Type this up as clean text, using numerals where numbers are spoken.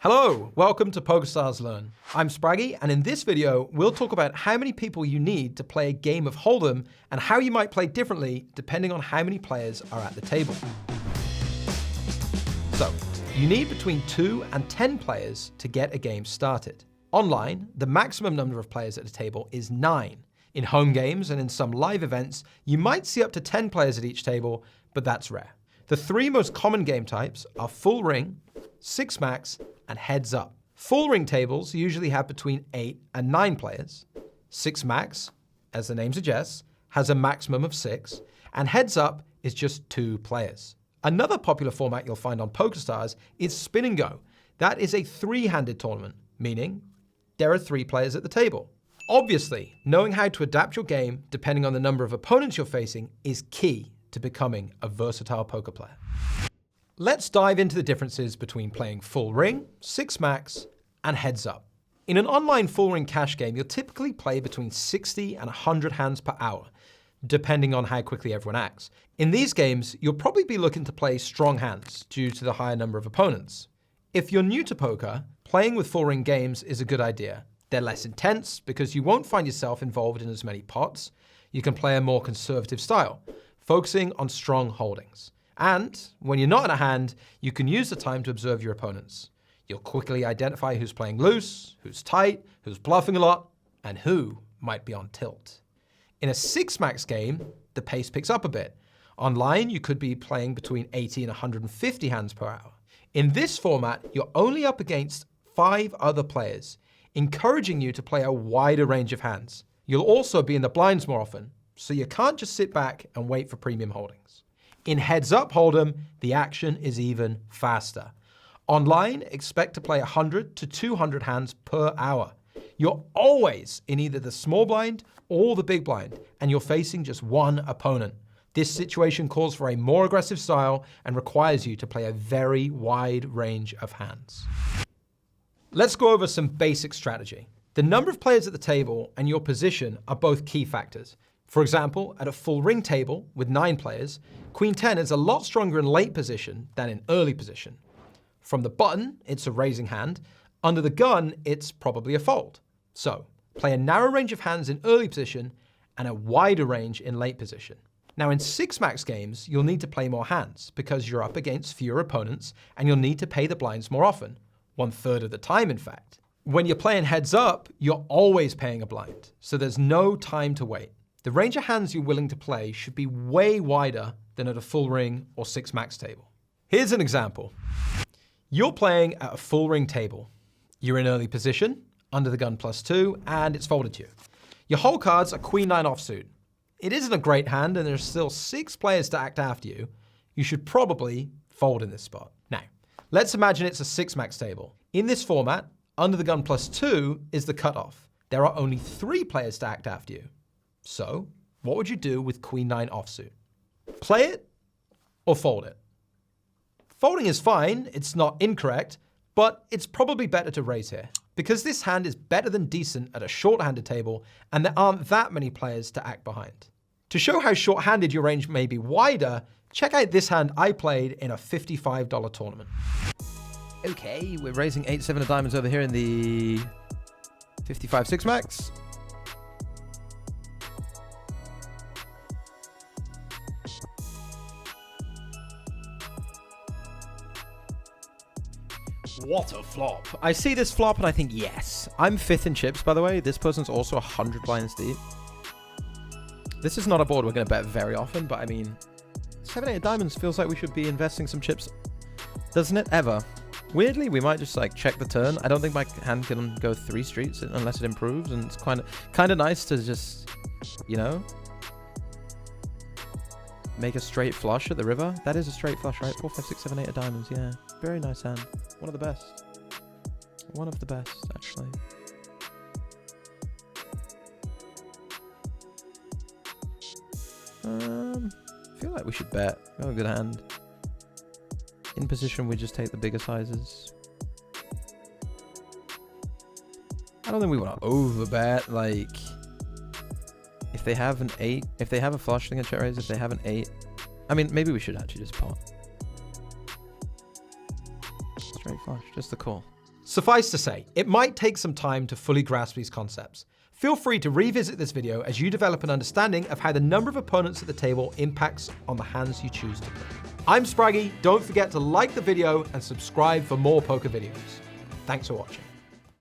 Hello, welcome to PokerStars Learn. I'm Spraggy, and in this video, we'll talk about how many people you need to play a game of Hold'em and how you might play differently depending on how many players are at the table. So, you need between 2 and 10 players to get a game started. Online, the maximum number of players at a table is 9. In home games and in some live events, you might see up to 10 players at each table, but that's rare. The 3 most common game types are full ring, 6 max, and heads up. Full ring tables usually have between 8 and 9 players. 6 max, as the name suggests, has a maximum of 6, and heads up is just 2 players. Another popular format you'll find on PokerStars is Spin and Go. That is a 3-handed tournament, meaning there are 3 players at the table. Obviously, knowing how to adapt your game depending on the number of opponents you're facing is key to becoming a versatile poker player. Let's dive into the differences between playing full ring, 6 max, and heads up. In an online full ring cash game, you'll typically play between 60 and 100 hands per hour, depending on how quickly everyone acts. In these games, you'll probably be looking to play strong hands due to the higher number of opponents. If you're new to poker, playing with full ring games is a good idea. They're less intense because you won't find yourself involved in as many pots. You can play a more conservative style, focusing on strong holdings. And when you're not in a hand, you can use the time to observe your opponents. You'll quickly identify who's playing loose, who's tight, who's bluffing a lot, and who might be on tilt. In a 6 max game, the pace picks up a bit. Online, you could be playing between 80 and 150 hands per hour. In this format, you're only up against 5 other players, encouraging you to play a wider range of hands. You'll also be in the blinds more often, so you can't just sit back and wait for premium holdings. In heads up Hold'em, the action is even faster. Online, expect to play 100 to 200 hands per hour. You're always in either the small blind or the big blind, and you're facing just one opponent. This situation calls for a more aggressive style and requires you to play a very wide range of hands. Let's go over some basic strategy. The number of players at the table and your position are both key factors. For example, at a full ring table with 9 players, Queen 10 is a lot stronger in late position than in early position. From the button, it's a raising hand. Under the gun, it's probably a fold. So, play a narrow range of hands in early position and a wider range in late position. Now in 6 max games, you'll need to play more hands because you're up against fewer opponents and you'll need to pay the blinds more often, 1/3 of the time in fact. When you're playing heads up, you're always paying a blind, so there's no time to wait. The range of hands you're willing to play should be way wider than at a full ring or 6 max table. Here's an example. You're playing at a full ring table. You're in early position, under the gun +2, and it's folded to you. Your whole cards are Queen 9 offsuit. It isn't a great hand and there's still 6 players to act after you. You should probably fold in this spot. Now, let's imagine it's a 6 max table. In this format, under the gun +2 is the cutoff. There are only 3 players to act after you. So, what would you do with Queen 9 offsuit? Play it or fold it? Folding is fine, it's not incorrect, but it's probably better to raise here, because this hand is better than decent at a short-handed table, and there aren't that many players to act behind. To show how short-handed your range may be wider, check out this hand I played in a $55 tournament. Okay, we're raising 8-7 of diamonds over here in the 55 6 max. What a flop. I see this flop and I think, yes. I'm 5th in chips, by the way. This person's also 100 blinds deep. This is not a board we're going to bet very often, but I mean, 7-8 of diamonds feels like we should be investing some chips. Doesn't it ever? Weirdly, we might just like check the turn. I don't think my hand can go 3 streets unless it improves, and it's kind of nice to just, you know, make a straight flush at the river. That is a straight flush, right? 4, 5, 6, 7, 8 of diamonds. Yeah, very nice hand. One of the best. One of the best, actually. I feel like we should bet. We have a good hand. In position, we just take the bigger sizes. I don't think we want to overbet. Like, if they have an 8, if they have a flush, they can check raise. If they have an 8, I mean, maybe we should actually just pot. Straight flush, just the call. Suffice to say, it might take some time to fully grasp these concepts. Feel free to revisit this video as you develop an understanding of how the number of opponents at the table impacts on the hands you choose to play. I'm Spraggy. Don't forget to like the video and subscribe for more poker videos. Thanks for watching.